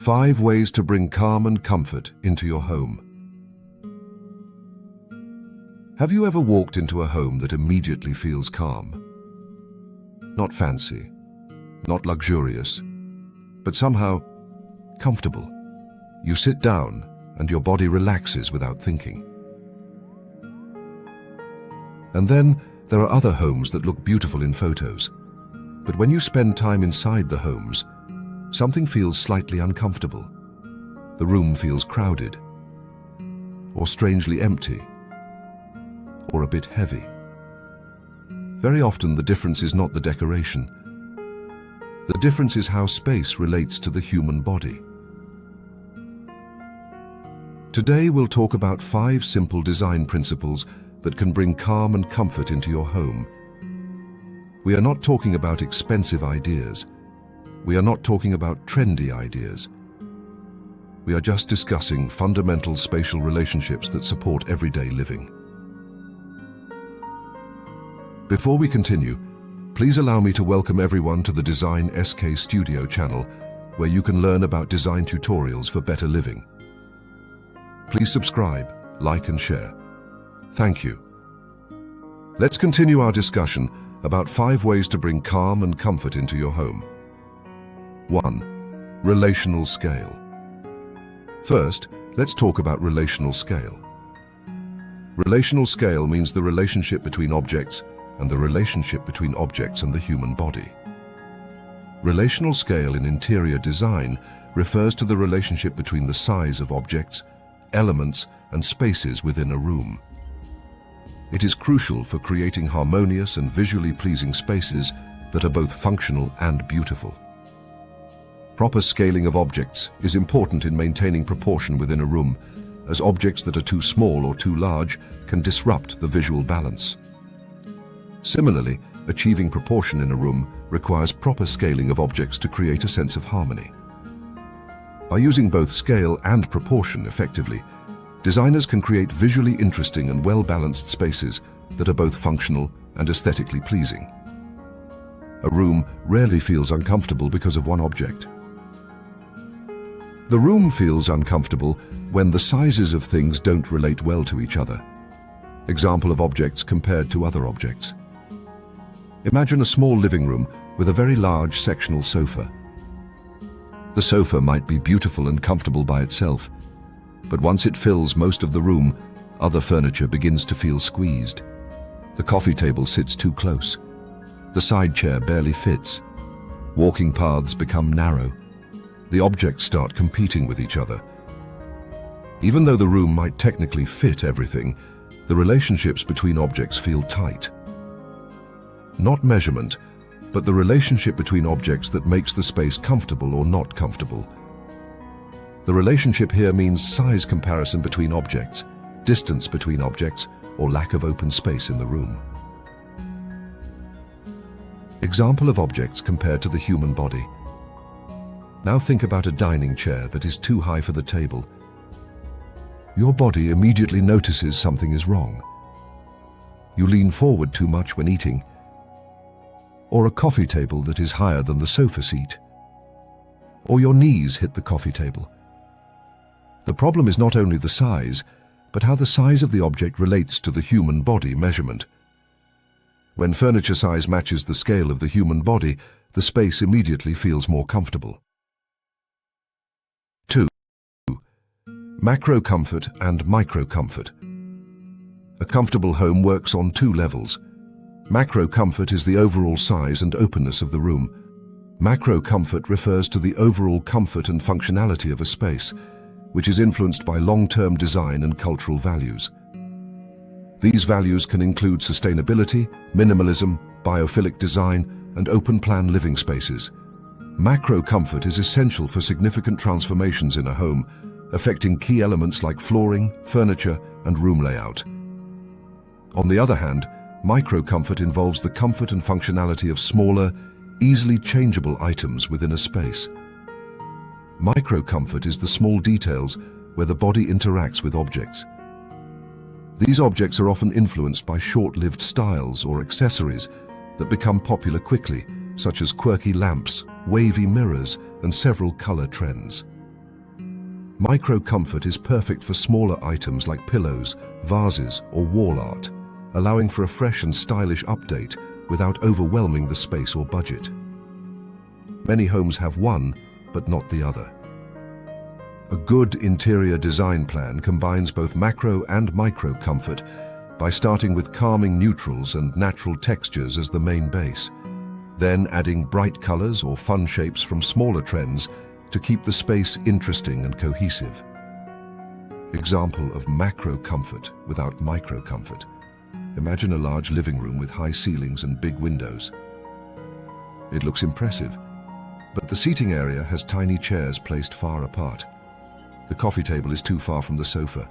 5 ways to bring calm and comfort into your home. Have you ever walked into a home that immediately feels calm? Not fancy, not luxurious, but somehow comfortable. You sit down and your body relaxes without thinking. And then there are other homes that look beautiful in photos, but when you spend time inside the homes, something feels slightly uncomfortable. The room feels crowded, or strangely empty, or a bit heavy. Very often the difference is not the decoration. The difference is how space relates to the human body. Today we'll talk about 5 simple design principles that can bring calm and comfort into your home. We are not talking about expensive ideas. We are not talking about trendy ideas. We are just discussing fundamental spatial relationships that support everyday living. Before we continue, please allow me to welcome everyone to the Design SK Studio channel, where you can learn about design tutorials for better living. Please subscribe, like and share. Thank you. Let's continue our discussion about 5 ways to bring calm and comfort into your home. 1. Relational scale. First, let's talk about relational scale. Relational scale means the relationship between objects and the relationship between objects and the human body. Relational scale in interior design refers to the relationship between the size of objects, elements, and spaces within a room. It is crucial for creating harmonious and visually pleasing spaces that are both functional and beautiful. Proper scaling of objects is important in maintaining proportion within a room, as objects that are too small or too large can disrupt the visual balance. Similarly, achieving proportion in a room requires proper scaling of objects to create a sense of harmony. By using both scale and proportion effectively, designers can create visually interesting and well-balanced spaces that are both functional and aesthetically pleasing. A room rarely feels uncomfortable because of one object. The room feels uncomfortable when the sizes of things don't relate well to each other. Example of objects compared to other objects. Imagine a small living room with a very large sectional sofa. The sofa might be beautiful and comfortable by itself, but once it fills most of the room, other furniture begins to feel squeezed. The coffee table sits too close. The side chair barely fits. Walking paths become narrow. The objects start competing with each other. Even though the room might technically fit everything, the relationships between objects feel tight. Not measurement, but the relationship between objects that makes the space comfortable or not comfortable. The relationship here means size comparison between objects, distance between objects, or lack of open space in the room. Example of objects compared to the human body. Now think about a dining chair that is too high for the table. Your body immediately notices something is wrong. You lean forward too much when eating, or a coffee table that is higher than the sofa seat, or your knees hit the coffee table. The problem is not only the size, but how the size of the object relates to the human body measurement. When furniture size matches the scale of the human body, the space immediately feels more comfortable. 2. Macro comfort and micro comfort. A comfortable home works on 2 levels. Macro comfort is the overall size and openness of the room. Macro comfort refers to the overall comfort and functionality of a space, which is influenced by long-term design and cultural values. These values can include sustainability, minimalism, biophilic design, and open-plan living spaces. Macro comfort is essential for significant transformations in a home, affecting key elements like flooring, furniture, and room layout. On the other hand, micro comfort involves the comfort and functionality of smaller, easily changeable items within a space. Micro comfort is the small details where the body interacts with objects. These objects are often influenced by short-lived styles or accessories that become popular quickly, such as quirky lamps, wavy mirrors, and several color trends. Micro-comfort is perfect for smaller items like pillows, vases, or wall art, allowing for a fresh and stylish update without overwhelming the space or budget. Many homes have one, but not the other. A good interior design plan combines both macro and micro comfort by starting with calming neutrals and natural textures as the main base, then adding bright colors or fun shapes from smaller trends to keep the space interesting and cohesive. Example of macro comfort without micro comfort. Imagine a large living room with high ceilings and big windows. It looks impressive, but the seating area has tiny chairs placed far apart. The coffee table is too far from the sofa.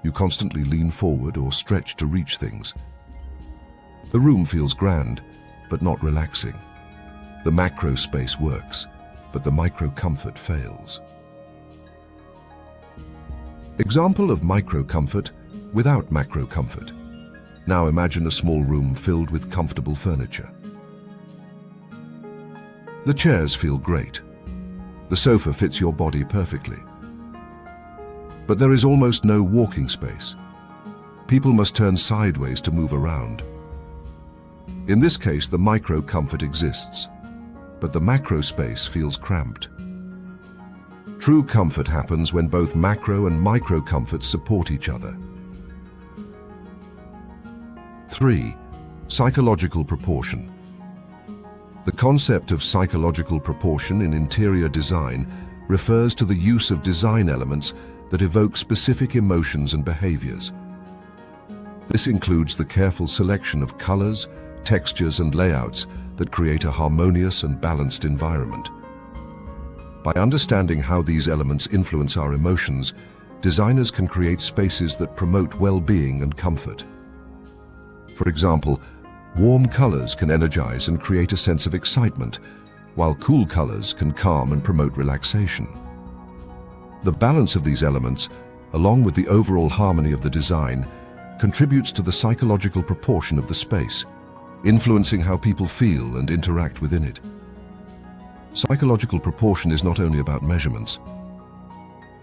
You constantly lean forward or stretch to reach things. The room feels grand, but not relaxing. The macro space works, but the micro comfort fails. Example of micro comfort without macro comfort. Now imagine a small room filled with comfortable furniture. The chairs feel great. The sofa fits your body perfectly. But there is almost no walking space. People must turn sideways to move around. In this case, the micro comfort exists, but the macro space feels cramped. True comfort happens when both macro and micro comforts support each other. 3. Psychological proportion. The concept of psychological proportion in interior design refers to the use of design elements that evoke specific emotions and behaviors. This includes the careful selection of colors, textures, and layouts that create a harmonious and balanced environment. By understanding how these elements influence our emotions, designers can create spaces that promote well-being and comfort. For example, warm colors can energize and create a sense of excitement, while cool colors can calm and promote relaxation. The balance of these elements, along with the overall harmony of the design, contributes to the psychological proportion of the space, influencing how people feel and interact within it. Psychological proportion is not only about measurements.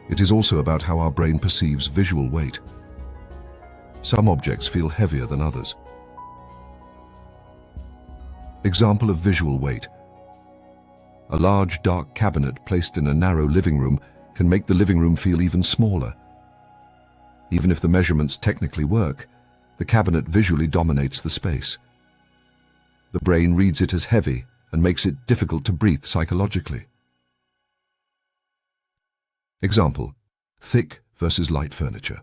It is also about how our brain perceives visual weight. Some objects feel heavier than others. Example of visual weight. A large, dark cabinet placed in a narrow living room can make the living room feel even smaller. Even if the measurements technically work, the cabinet visually dominates the space. The brain reads it as heavy and makes it difficult to breathe psychologically. Example: thick versus light furniture.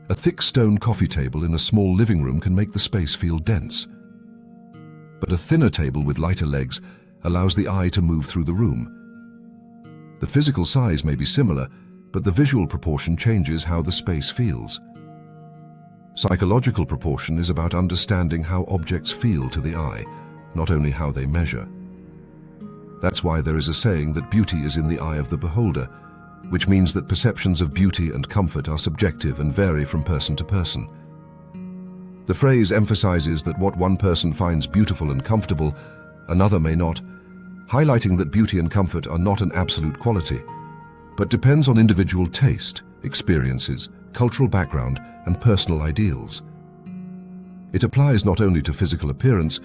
A thick stone coffee table in a small living room can make the space feel dense. But a thinner table with lighter legs allows the eye to move through the room. The physical size may be similar, but the visual proportion changes how the space feels. Psychological proportion is about understanding how objects feel to the eye, not only how they measure. That's why there is a saying that beauty is in the eye of the beholder, which means that perceptions of beauty and comfort are subjective and vary from person to person. The phrase emphasizes that what one person finds beautiful and comfortable, another may not, highlighting that beauty and comfort are not an absolute quality, but depends on individual taste, experiences, cultural background, and personal ideals. It applies not only to physical appearance,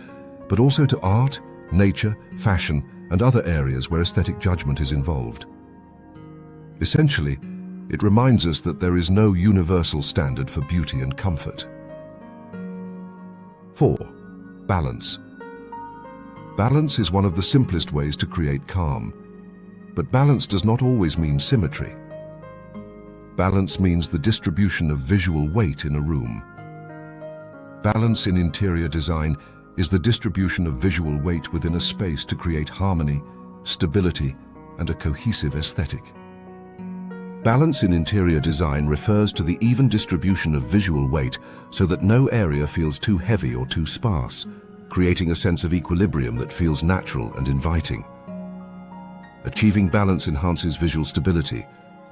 but also to art, nature, fashion, and other areas where aesthetic judgment is involved. Essentially, it reminds us that there is no universal standard for beauty and comfort. 4. Balance. Balance is one of the simplest ways to create calm, but balance does not always mean symmetry. Balance means the distribution of visual weight in a room. Balance in interior design is the distribution of visual weight within a space to create harmony, stability, and a cohesive aesthetic. Balance in interior design refers to the even distribution of visual weight so that no area feels too heavy or too sparse, creating a sense of equilibrium that feels natural and inviting. Achieving balance enhances visual stability,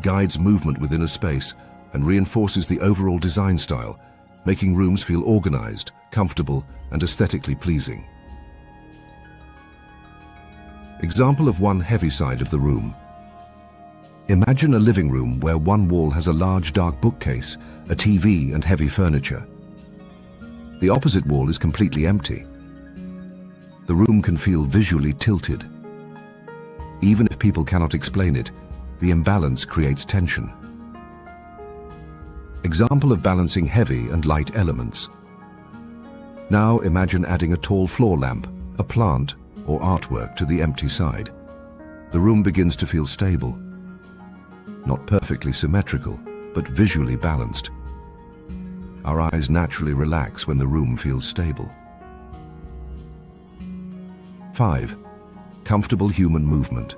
guides movement within a space, and reinforces the overall design style, making rooms feel organized, comfortable, and aesthetically pleasing. Example of one heavy side of the room. Imagine a living room where one wall has a large dark bookcase, a TV and heavy furniture. The opposite wall is completely empty. The room can feel visually tilted. Even if people cannot explain it, the imbalance creates tension. Example of balancing heavy and light elements. Now imagine adding a tall floor lamp, a plant, or artwork to the empty side. The room begins to feel stable. Not perfectly symmetrical, but visually balanced. Our eyes naturally relax when the room feels stable. 5. Comfortable human movement.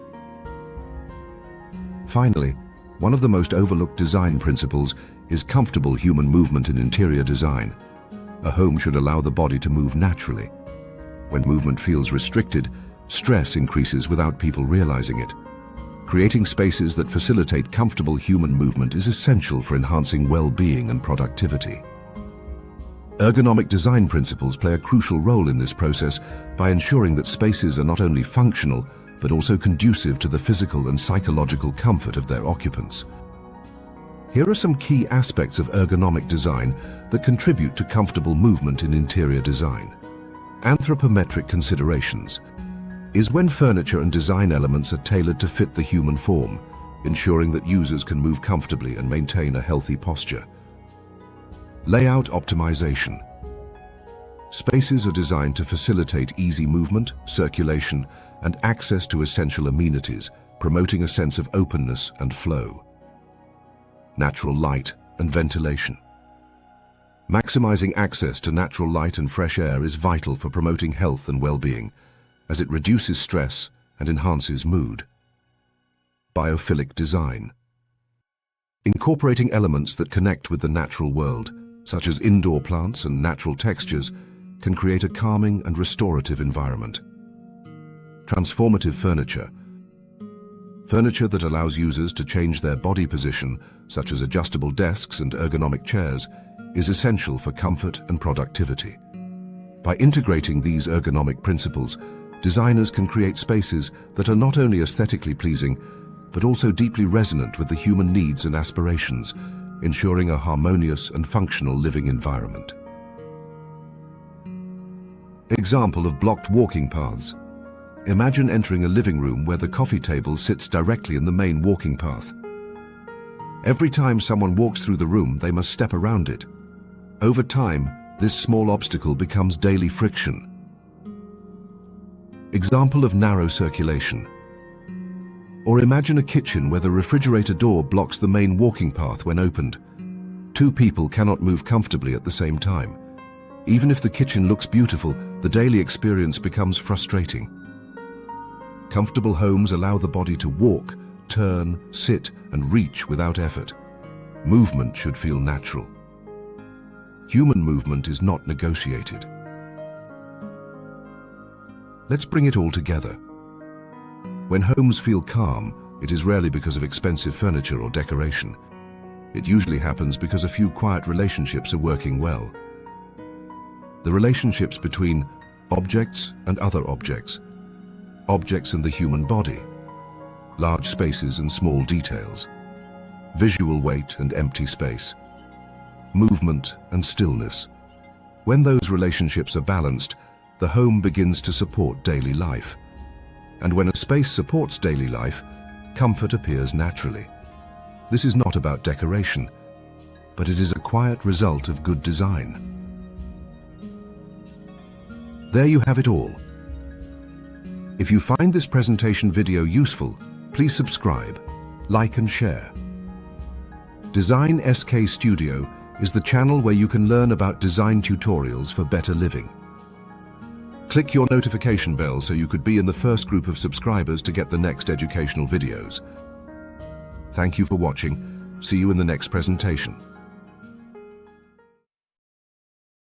Finally, one of the most overlooked design principles is comfortable human movement in interior design. A home should allow the body to move naturally. When movement feels restricted, stress increases without people realizing it. Creating spaces that facilitate comfortable human movement is essential for enhancing well-being and productivity. Ergonomic design principles play a crucial role in this process by ensuring that spaces are not only functional, but also conducive to the physical and psychological comfort of their occupants. Here are some key aspects of ergonomic design that contribute to comfortable movement in interior design. Anthropometric considerations is when furniture and design elements are tailored to fit the human form, ensuring that users can move comfortably and maintain a healthy posture. Layout optimization. Spaces are designed to facilitate easy movement, circulation, and access to essential amenities, promoting a sense of openness and flow. Natural light and ventilation. Maximizing access to natural light and fresh air is vital for promoting health and well-being, as it reduces stress and enhances mood. Biophilic design. Incorporating elements that connect with the natural world, such as indoor plants and natural textures, can create a calming and restorative environment. Transformative furniture. Furniture that allows users to change their body position, such as adjustable desks and ergonomic chairs, is essential for comfort and productivity. By integrating these ergonomic principles, designers can create spaces that are not only aesthetically pleasing, but also deeply resonant with the human needs and aspirations, ensuring a harmonious and functional living environment. Example of blocked walking paths. Imagine entering a living room where the coffee table sits directly in the main walking path. Every time someone walks through the room, they must step around it. Over time, this small obstacle becomes daily friction. Example of narrow circulation. Or imagine a kitchen where the refrigerator door blocks the main walking path when opened. Two people cannot move comfortably at the same time. Even if the kitchen looks beautiful, the daily experience becomes frustrating. Comfortable homes allow the body to walk, turn, sit, and reach without effort. Movement should feel natural. Human movement is not negotiated. Let's bring it all together. When homes feel calm, it is rarely because of expensive furniture or decoration. It usually happens because a few quiet relationships are working well. The relationships between objects and other objects, objects and the human body, large spaces and small details, visual weight and empty space, movement and stillness. When those relationships are balanced, the home begins to support daily life. And when a space supports daily life, comfort appears naturally. This is not about decoration, but it is a quiet result of good design. There you have it all. If you find this presentation video useful, please subscribe, like and share. Design SK Studio is the channel where you can learn about design tutorials for better living. Click your notification bell so you could be in the first group of subscribers to get the next educational videos. Thank you for watching. See you in the next presentation.